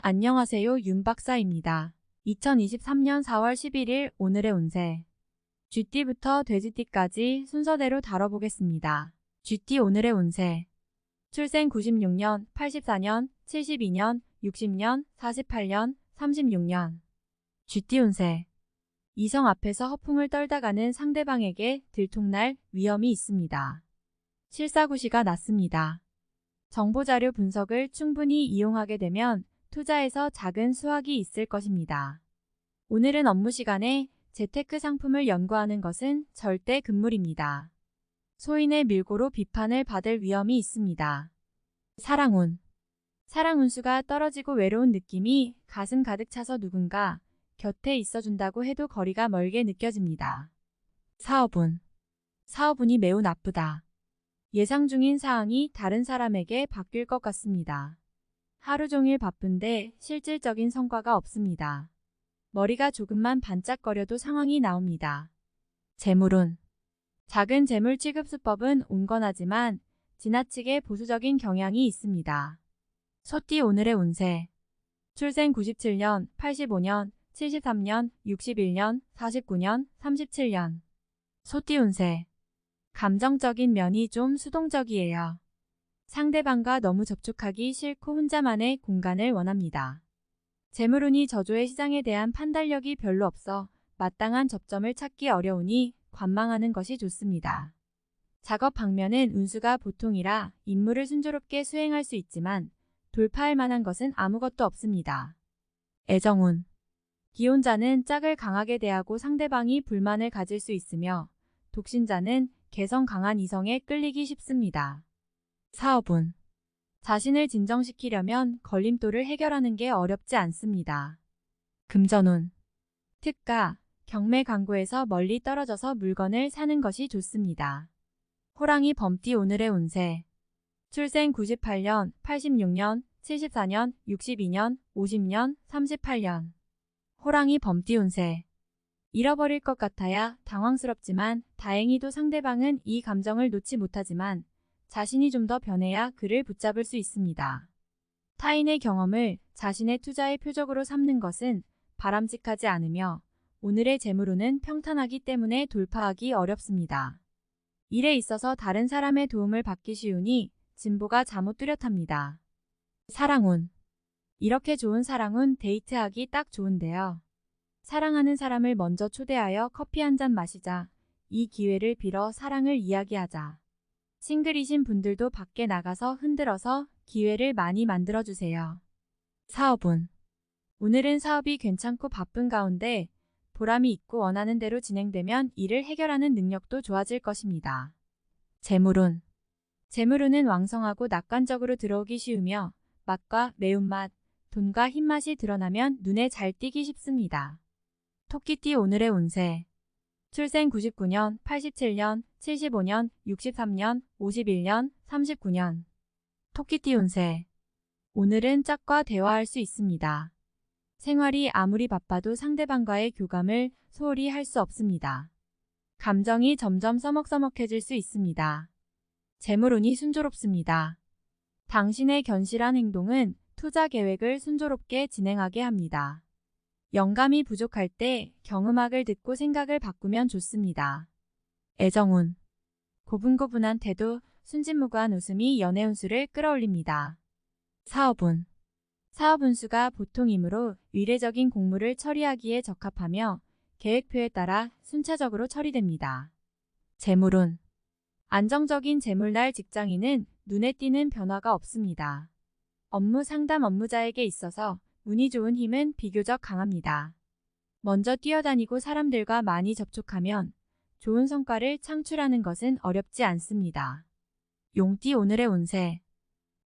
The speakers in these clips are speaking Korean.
안녕하세요, 윤 박사입니다. 2023년 4월 11일 오늘의 운세. 쥐띠부터 돼지띠까지 순서대로 다뤄보겠습니다. 쥐띠 오늘의 운세. 출생 96년, 84년, 72년, 60년, 48년, 36년. 쥐띠 운세. 이성 앞에서 허풍을 떨다가는 상대방에게 들통날 위험이 있습니다. 실사구시가 났습니다. 정보자료 분석을 충분히 이용하게 되면 투자에서 작은 수확이 있을 것입니다. 오늘은 업무 시간에 재테크 상품을 연구하는 것은 절대 금물입니다. 소인의 밀고로 비판을 받을 위험이 있습니다. 사랑운. 사랑 운수가 떨어지고 외로운 느낌이 가슴 가득 차서 누군가 곁에 있어준다고 해도 거리가 멀게 느껴집니다. 사업운. 사업운이 매우 나쁘다. 예상 중인 사항이 다른 사람에게 바뀔 것 같습니다. 하루 종일 바쁜데 실질적인 성과가 없습니다. 머리가 조금만 반짝거려도 상황이 나옵니다. 재물운. 작은 재물 취급 수법은 온건하지만 지나치게 보수적인 경향이 있습니다. 소띠 오늘의 운세. 출생 97년, 85년, 73년, 61년, 49년, 37년. 소띠 운세. 감정적인 면이 좀 수동적이에요. 상대방과 너무 접촉하기 싫고 혼자만의 공간을 원합니다. 재물운이 저조의 시장에 대한 판단력이 별로 없어 마땅한 접점을 찾기 어려우니 관망하는 것이 좋습니다. 작업 방면은 운수가 보통이라 임무를 순조롭게 수행할 수 있지만 돌파할 만한 것은 아무것도 없습니다. 애정운. 기혼자는 짝을 강하게 대하고 상대방이 불만을 가질 수 있으며 독신자는 개성 강한 이성에 끌리기 쉽습니다. 사업운. 자신을 진정시키려면 걸림돌을 해결하는 게 어렵지 않습니다. 금전운. 특가, 경매 광고에서 멀리 떨어져서 물건을 사는 것이 좋습니다. 호랑이 범띠 오늘의 운세. 출생 98년, 86년, 74년, 62년, 50년, 38년. 호랑이 범띠 운세. 잃어버릴 것 같아야 당황스럽지만 다행히도 상대방은 이 감정을 놓지 못하지만 자신이 좀 더 변해야 그를 붙잡을 수 있습니다. 타인의 경험을 자신의 투자의 표적으로 삼는 것은 바람직하지 않으며 오늘의 재물운은 평탄하기 때문에 돌파하기 어렵습니다. 일에 있어서 다른 사람의 도움을 받기 쉬우니 진보가 잠옷 뚜렷합니다. 사랑운. 이렇게 좋은 사랑운 데이트하기 딱 좋은데요. 사랑하는 사람을 먼저 초대하여 커피 한 잔 마시자. 이 기회를 빌어 사랑을 이야기하자. 싱글이신 분들도 밖에 나가서 흔들어서 기회를 많이 만들어주세요. 사업운. 오늘은 사업이 괜찮고 바쁜 가운데 보람이 있고 원하는 대로 진행되면 이를 해결하는 능력도 좋아질 것입니다. 재물운. 재물운은 왕성하고 낙관적으로 들어오기 쉬우며 맛과 매운맛, 돈과 흰맛이 드러나면 눈에 잘 띄기 쉽습니다. 토끼띠 오늘의 운세. 출생 99년, 87년, 75년, 63년, 51년, 39년. 토끼띠 운세. 오늘은 짝과 대화할 수 있습니다. 생활이 아무리 바빠도 상대방과의 교감을 소홀히 할 수 없습니다. 감정이 점점 서먹서먹해질 수 있습니다. 재물운이 순조롭습니다. 당신의 견실한 행동은 투자 계획을 순조롭게 진행하게 합니다. 영감이 부족할 때 경음악을 듣고 생각을 바꾸면 좋습니다. 애정운. 고분고분한 태도, 순진무구한 웃음이 연애 운수를 끌어올립니다. 사업운. 사업 운수가 보통이므로 의례적인 공무를 처리하기에 적합하며 계획표에 따라 순차적으로 처리됩니다. 재물운. 안정적인 재물날 직장인은 눈에 띄는 변화가 없습니다. 업무 상담 업무자에게 있어서 운이 좋은 힘은 비교적 강합니다. 먼저 뛰어다니고 사람들과 많이 접촉하면 좋은 성과를 창출하는 것은 어렵지 않습니다. 용띠 오늘의 운세.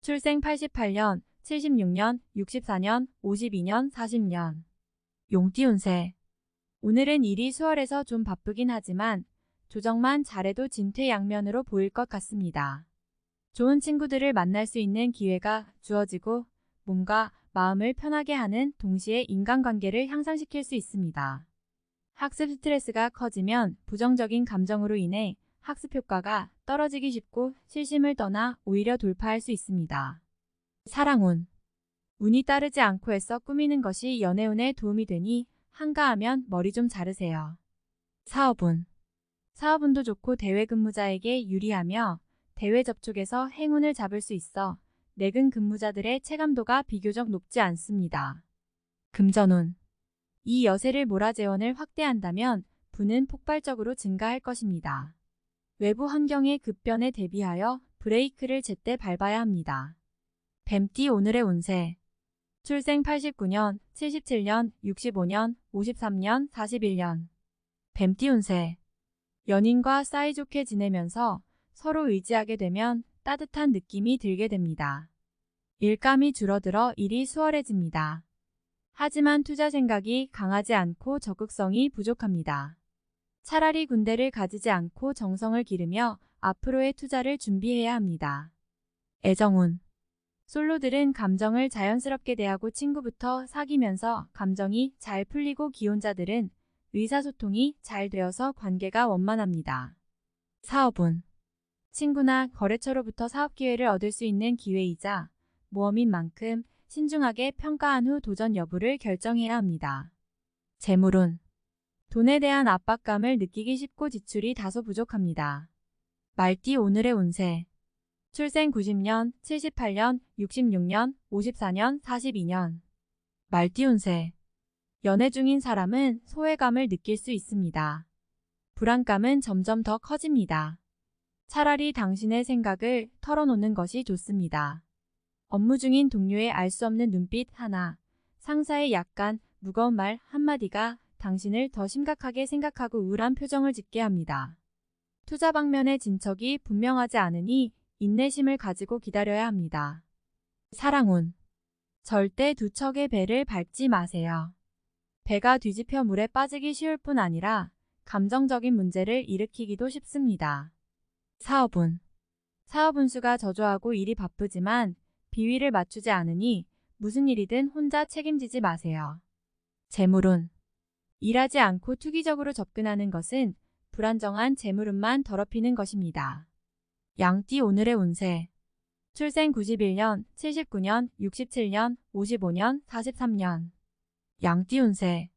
출생 88년, 76년, 64년, 52년, 40년. 용띠 운세. 오늘은 일이 수월해서 좀 바쁘긴 하지만 조정만 잘해도 진퇴양면으로 보일 것 같습니다. 좋은 친구들을 만날 수 있는 기회가 주어지고 몸과 마음을 편하게 하는 동시에 인간관계를 향상시킬 수 있습니다. 학습 스트레스가 커지면 부정적인 감정으로 인해 학습 효과가 떨어지기 쉽고 실심을 떠나 오히려 돌파할 수 있습니다. 사랑운. 운이 따르지 않고 애써 꾸미는 것이 연애운에 도움이 되니 한가하면 머리 좀 자르세요. 사업운. 사업운도 좋고 대외 근무자에게 유리하며 대외 접촉에서 행운을 잡을 수 있어 내근 근무자들의 체감도가 비교적 높지 않습니다. 금전운. 이 여세를 몰아재원을 확대한다면 부는 폭발적으로 증가할 것입니다. 외부 환경의 급변에 대비하여 브레이크를 제때 밟아야 합니다. 뱀띠 오늘의 운세. 출생 89년, 77년, 65년, 53년, 41년. 뱀띠 운세. 연인과 사이좋게 지내면서 서로 의지하게 되면 따뜻한 느낌이 들게 됩니다. 일감이 줄어들어 일이 수월해집니다. 하지만 투자 생각이 강하지 않고 적극성이 부족합니다. 차라리 군대를 가지지 않고 정성을 기르며 앞으로의 투자를 준비해야 합니다. 애정운. 솔로들은 감정을 자연스럽게 대하고 친구부터 사귀면서 감정이 잘 풀리고 기혼자들은 의사소통이 잘 되어서 관계가 원만합니다. 사업운. 친구나 거래처로부터 사업 기회를 얻을 수 있는 기회이자 모험인 만큼 신중하게 평가한 후 도전 여부를 결정해야 합니다. 재물운. 돈에 대한 압박감을 느끼기 쉽고 지출이 다소 부족합니다. 말띠 오늘의 운세. 출생 90년, 78년, 66년, 54년, 42년. 말띠 운세. 연애 중인 사람은 소외감을 느낄 수 있습니다. 불안감은 점점 더 커집니다. 차라리 당신의 생각을 털어놓는 것이 좋습니다. 업무 중인 동료의 알 수 없는 눈빛 하나, 상사의 약간 무거운 말 한마디가 당신을 더 심각하게 생각하고 우울한 표정을 짓게 합니다. 투자 방면의 진척이 분명하지 않으니 인내심을 가지고 기다려야 합니다. 사랑운. 절대 두 척의 배를 밟지 마세요. 배가 뒤집혀 물에 빠지기 쉬울 뿐 아니라 감정적인 문제를 일으키기도 쉽습니다. 사업운. 사업 운수가 저조하고 일이 바쁘지만 비위를 맞추지 않으니 무슨 일이든 혼자 책임지지 마세요. 재물운. 일하지 않고 투기적으로 접근하는 것은 불안정한 재물운만 더럽히는 것입니다. 양띠 오늘의 운세. 출생 91년, 79년, 67년, 55년, 43년. 양띠 운세.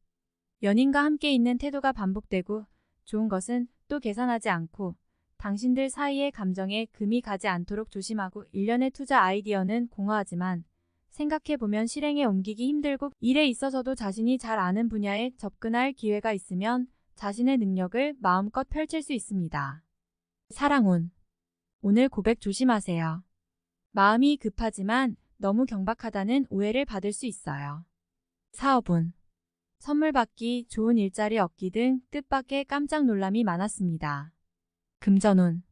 연인과 함께 있는 태도가 반복되고 좋은 것은 또 계산하지 않고 당신들 사이의 감정에 금이 가지 않도록 조심하고 일련의 투자 아이디어는 공허하지만 생각해보면 실행에 옮기기 힘들고 일에 있어서도 자신이 잘 아는 분야에 접근할 기회가 있으면 자신의 능력을 마음껏 펼칠 수 있습니다. 사랑운. 오늘 고백 조심하세요. 마음이 급하지만 너무 경박하다는 오해를 받을 수 있어요. 사업운. 선물 받기, 좋은 일자리 얻기 등 뜻밖의 깜짝 놀람이 많았습니다. 금전운.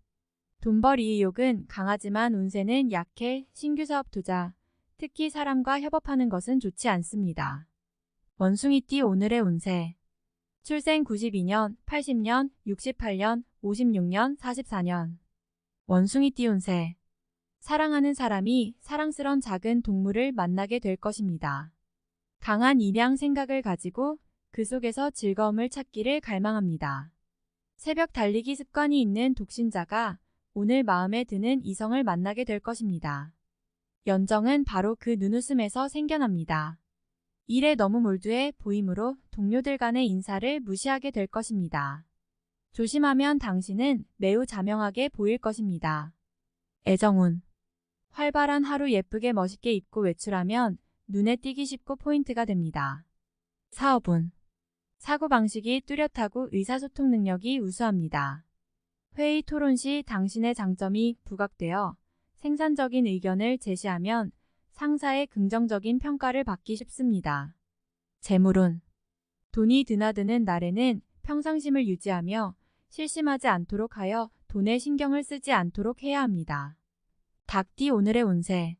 돈벌 이의욕은 강하지만 운세는 약해 신규 사업 투자, 특히 사람과 협업하는 것은 좋지 않습니다. 원숭이띠 오늘의 운세. 출생 92년, 80년, 68년, 56년, 44년. 원숭이띠 운세. 사랑하는 사람이 사랑스런 작은 동물을 만나게 될 것입니다. 강한 입양 생각을 가지고 그 속에서 즐거움을 찾기를 갈망합니다. 새벽 달리기 습관이 있는 독신자가 오늘 마음에 드는 이성을 만나게 될 것입니다. 연정은 바로 그 눈웃음에서 생겨납니다. 일에 너무 몰두해 보이므로 동료들 간의 인사를 무시하게 될 것입니다. 조심하면 당신은 매우 자명하게 보일 것입니다. 애정운. 활발한 하루 예쁘게 멋있게 입고 외출하면 눈에 띄기 쉽고 포인트가 됩니다. 사업운. 사고방식이 뚜렷하고 의사소통 능력이 우수합니다. 회의 토론 시 당신의 장점이 부각되어 생산적인 의견을 제시하면 상사의 긍정적인 평가를 받기 쉽습니다. 재물운. 돈이 드나드는 날에는 평상심을 유지하며 실심하지 않도록 하여 돈에 신경을 쓰지 않도록 해야 합니다. 닭띠 오늘의 운세.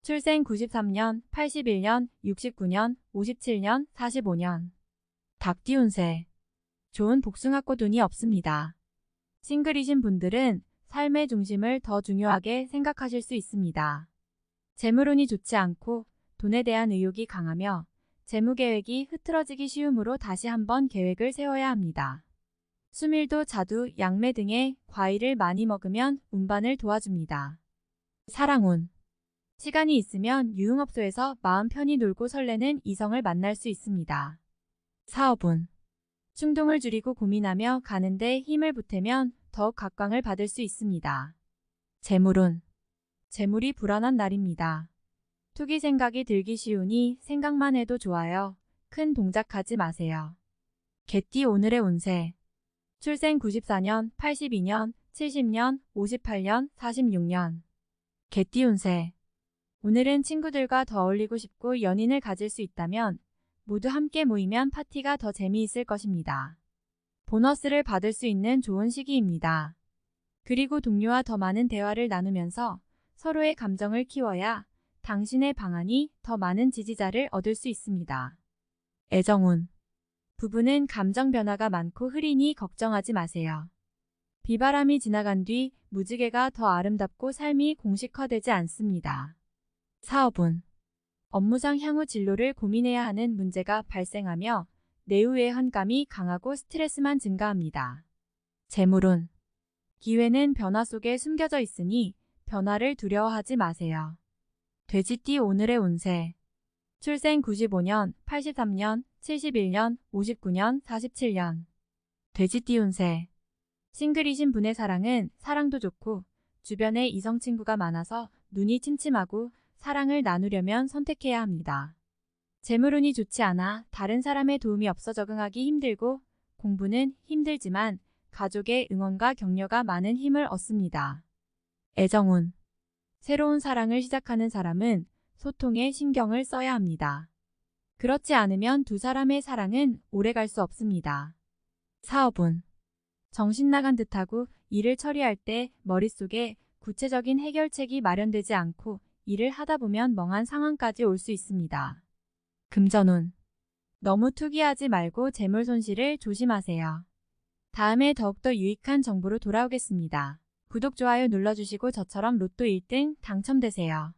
출생 93년, 81년, 69년, 57년, 45년. 닭띠 운세. 좋은 복숭아꽃 운이 없습니다. 싱글이신 분들은 삶의 중심을 더 중요하게 생각하실 수 있습니다. 재물운이 좋지 않고 돈에 대한 의욕이 강하며 재무계획이 흐트러지기 쉬우므로 다시 한번 계획을 세워야 합니다. 수밀도, 자두, 양매 등의 과일을 많이 먹으면 운반을 도와줍니다. 사랑운. 시간이 있으면 유흥업소에서 마음 편히 놀고 설레는 이성을 만날 수 있습니다. 사업운. 충동을 줄이고 고민하며 가는데 힘을 보태면 더욱 각광을 받을 수 있습니다. 재물운. 재물이 불안한 날입니다. 투기 생각이 들기 쉬우니 생각만 해도 좋아요. 큰 동작하지 마세요. 개띠 오늘의 운세. 출생 94년, 82년, 70년, 58년, 46년. 개띠 운세. 오늘은 친구들과 더 어울리고 싶고 연인을 가질 수 있다면 모두 함께 모이면 파티가 더 재미있을 것입니다. 보너스를 받을 수 있는 좋은 시기입니다. 그리고 동료와 더 많은 대화를 나누면서 서로의 감정을 키워야 당신의 방안이 더 많은 지지자를 얻을 수 있습니다. 애정운. 부부는 감정 변화가 많고 흐리니 걱정하지 마세요. 비바람이 지나간 뒤 무지개가 더 아름답고 삶이 공식화되지 않습니다. 사업운. 업무상 향후 진로를 고민해야 하는 문제가 발생하며 내후의 환감이 강하고 스트레스만 증가합니다. 재물운. 기회는 변화 속에 숨겨져 있으니 변화를 두려워하지 마세요. 돼지띠 오늘의 운세. 출생 95년, 83년, 71년, 59년, 47년. 돼지띠 운세. 싱글이신 분의 사랑은 사랑도 좋고 주변에 이성 친구가 많아서 눈이 침침하고 사랑을 나누려면 선택해야 합니다. 재물운이 좋지 않아 다른 사람의 도움이 없어 적응하기 힘들고 공부는 힘들지만 가족의 응원과 격려가 많은 힘을 얻습니다. 애정운. 새로운 사랑을 시작하는 사람은 소통에 신경을 써야 합니다. 그렇지 않으면 두 사람의 사랑은 오래갈 수 없습니다. 사업운. 정신 나간 듯하고 일을 처리할 때 머릿속에 구체적인 해결책이 마련되지 않고 일을 하다 보면 멍한 상황까지 올 수 있습니다. 금전운. 너무 투기하지 말고 재물 손실을 조심하세요. 다음에 더욱더 유익한 정보로 돌아오겠습니다. 구독, 좋아요 눌러주시고 저처럼 로또 1등 당첨되세요.